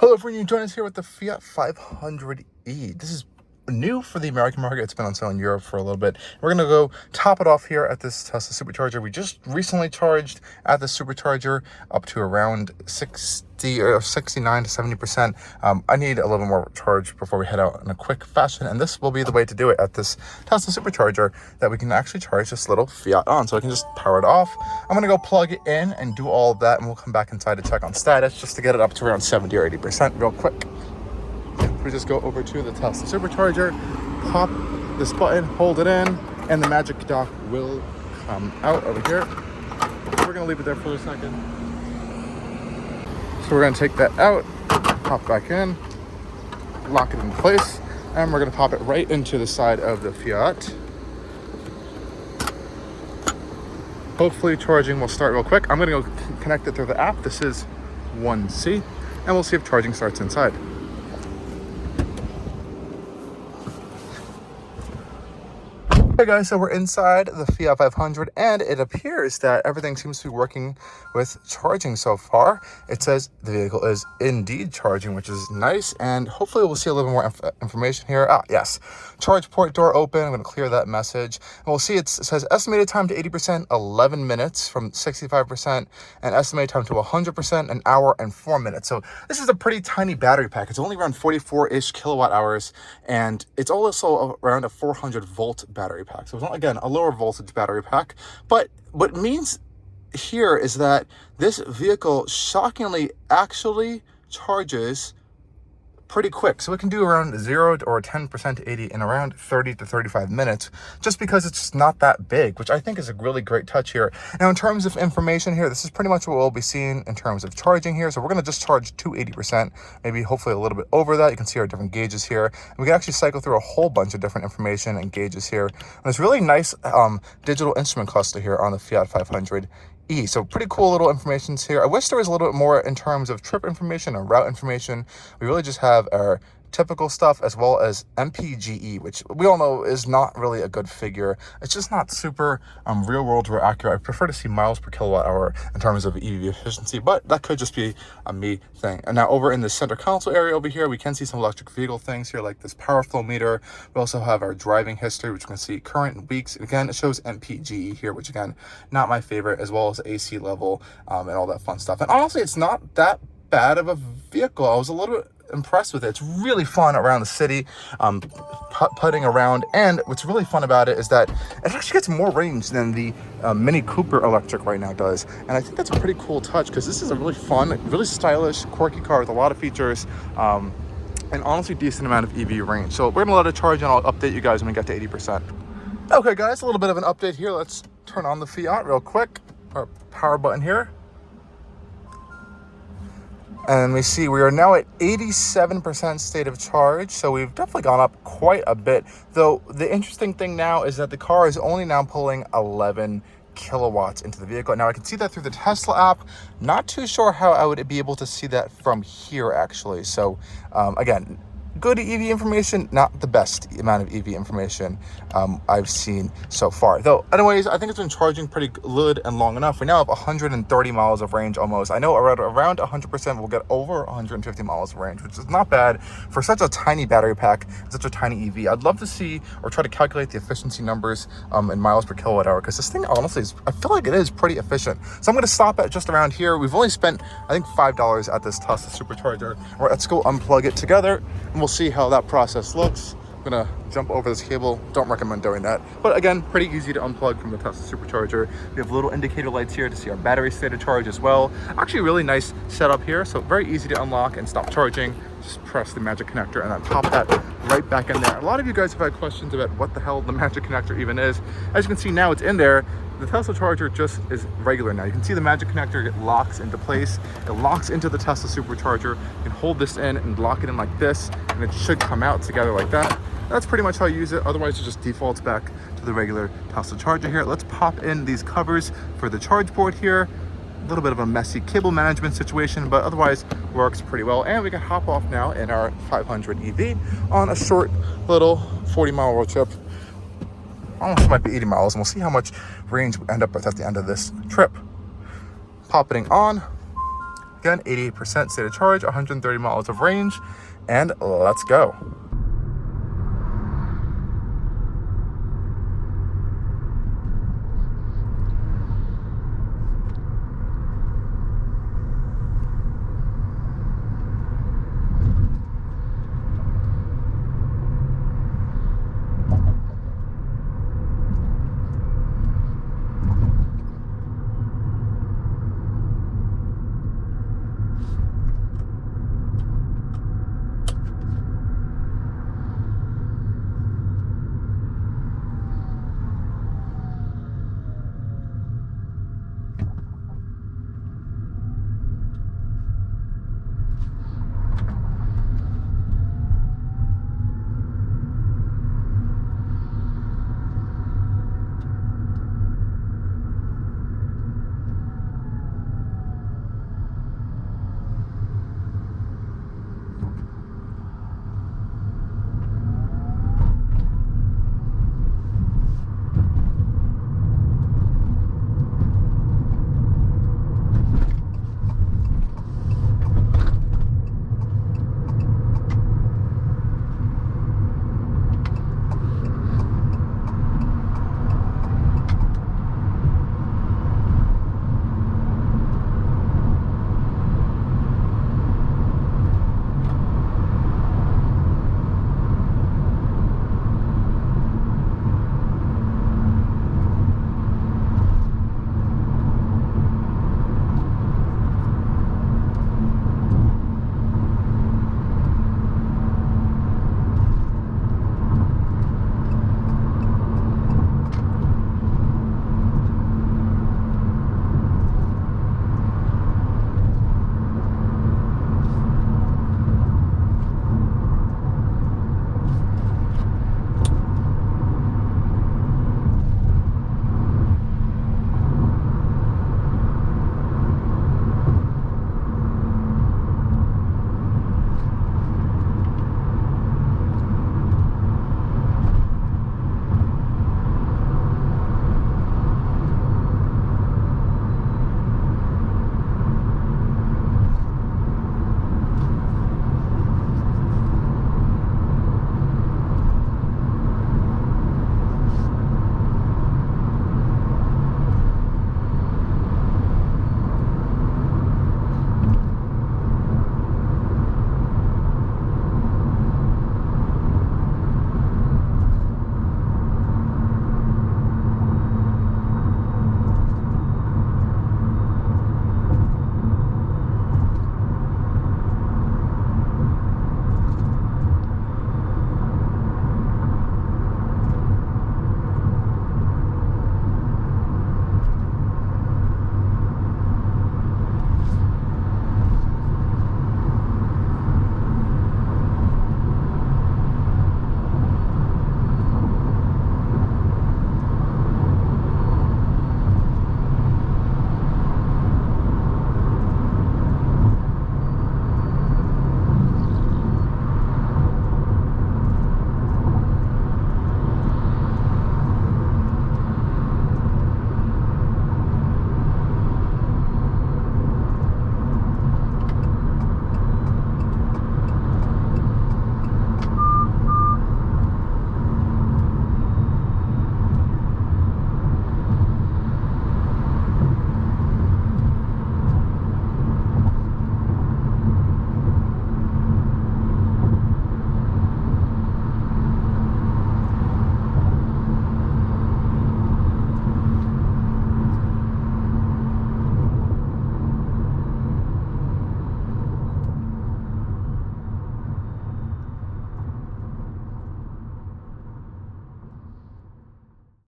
Hello everyone, you join us here with the Fiat 500e. This is new for the American market. It's been on sale in Europe for a little bit. We're going to go top it off here at this Tesla supercharger. We just recently charged at the supercharger up to around 60 or 69 to 70%. I need a little more charge before we head out in a quick fashion, and this will be the way to do it at this Tesla supercharger, that we can actually charge this little Fiat on. So I can just power it off. I'm going to go plug it in and do all of that, and we'll come back inside to check on status just to get it up to around 70 or 80% real quick. We just go over to the Tesla supercharger, pop this button, hold it in, and the magic dock will come out over here. We're gonna leave it there for a second. So we're gonna take that out, pop back in, lock it in place, and we're gonna pop it right into the side of the Fiat. Hopefully charging will start real quick. I'm gonna go connect it through the app. This is 1C, and we'll see if charging starts inside. Hey guys, so we're inside the Fiat 500, and it appears that everything seems to be working with charging so far. It says the vehicle is indeed charging, which is nice, and hopefully we'll see a little more information here. Yes, charge port door open. I'm going to clear that message, and we'll see it says estimated time to 80%, 11 minutes from 65%, and estimated time to 100%, an hour and 4 minutes. So this is a pretty tiny battery pack. It's only around 44-ish kilowatt hours, and it's also around a 400 volt battery pack. So it's not, again, a lower voltage battery pack, but what it means here is that this vehicle shockingly actually charges pretty quick. So it can do around 0 or 10% to 80 in around 30 to 35 minutes, just because it's just not that big, which I think is a really great touch here. Now, in terms of information here, this is pretty much what we'll be seeing in terms of charging here. So we're going to just charge to 80%, maybe hopefully a little bit over that. You can see our different gauges here. And we can actually cycle through a whole bunch of different information and gauges here. And there's really nice digital instrument cluster here on the Fiat 500. So pretty cool little informations here. I wish there was a little bit more in terms of trip information or route information. We really just have our typical stuff as well as MPGE, which we all know is not really a good figure. It's just not super real world or accurate. I prefer to see miles per kilowatt hour in terms of EV efficiency, but that could just be a me thing. And now over in the center console area over here, we can see some electric vehicle things here, like this power flow meter. We also have our driving history, which we can see current and weeks. Again, it shows MPGE here, which again, not my favorite, as well as AC level and all that fun stuff. And honestly, it's not that bad of a vehicle. I was a little bit impressed with it. It's really fun around the city, putting around, and what's really fun about it is that it actually gets more range than the Mini Cooper electric right now does, and I think that's a pretty cool touch, because this is a really fun, really stylish, quirky car with a lot of features, and honestly decent amount of EV range. So we're gonna let it charge, and I'll update you guys when we get to 80%. Okay guys, a little bit of an update here. Let's turn on the Fiat real quick. Our power button here. And we see we are now at 87% state of charge, so we've definitely gone up quite a bit. Though the interesting thing now is that the car is only now pulling 11 kilowatts into the vehicle. Now I can see that through the Tesla app. Not too sure how I would be able to see that from here actually. So again, good EV information, not the best amount of EV information I've seen so far. Though, anyways, I think it's been charging pretty good and long enough. We now have 130 miles of range almost. I know around 100% we'll get over 150 miles of range, which is not bad for such a tiny battery pack, such a tiny EV. I'd love to see or try to calculate the efficiency numbers in miles per kilowatt hour, because this thing honestly I feel like it is pretty efficient. So I'm going to stop at just around here. We've only spent, I think, $5 at this Tesla supercharger. All right, let's go unplug it together, and we'll see how that process looks. I'm gonna jump over this cable. Don't recommend doing that, but again, pretty easy to unplug from the Tesla supercharger. We have little indicator lights here to see our battery state of charge as well. Actually, really nice setup here, so very easy to unlock and stop charging. Just press the magic connector and then pop that right back in there. A lot of you guys have had questions about what the hell the magic connector even is. As you can see now, it's in there. The Tesla charger just is regular now. You can see the magic connector, it locks into place. It locks into the Tesla supercharger. You can hold this in and lock it in like this, and it should come out together like that. That's pretty much how you use it. Otherwise, it just defaults back to the regular Tesla charger here. Let's pop in these covers for the charge port here. A little bit of a messy cable management situation, but otherwise works pretty well. And we can hop off now in our 500 EV on a short little 40-mile road trip. Almost might be 80 miles, and we'll see how much range we end up with at the end of this trip. Popping on, Again, 88% state of charge, 130 miles of range, and let's go.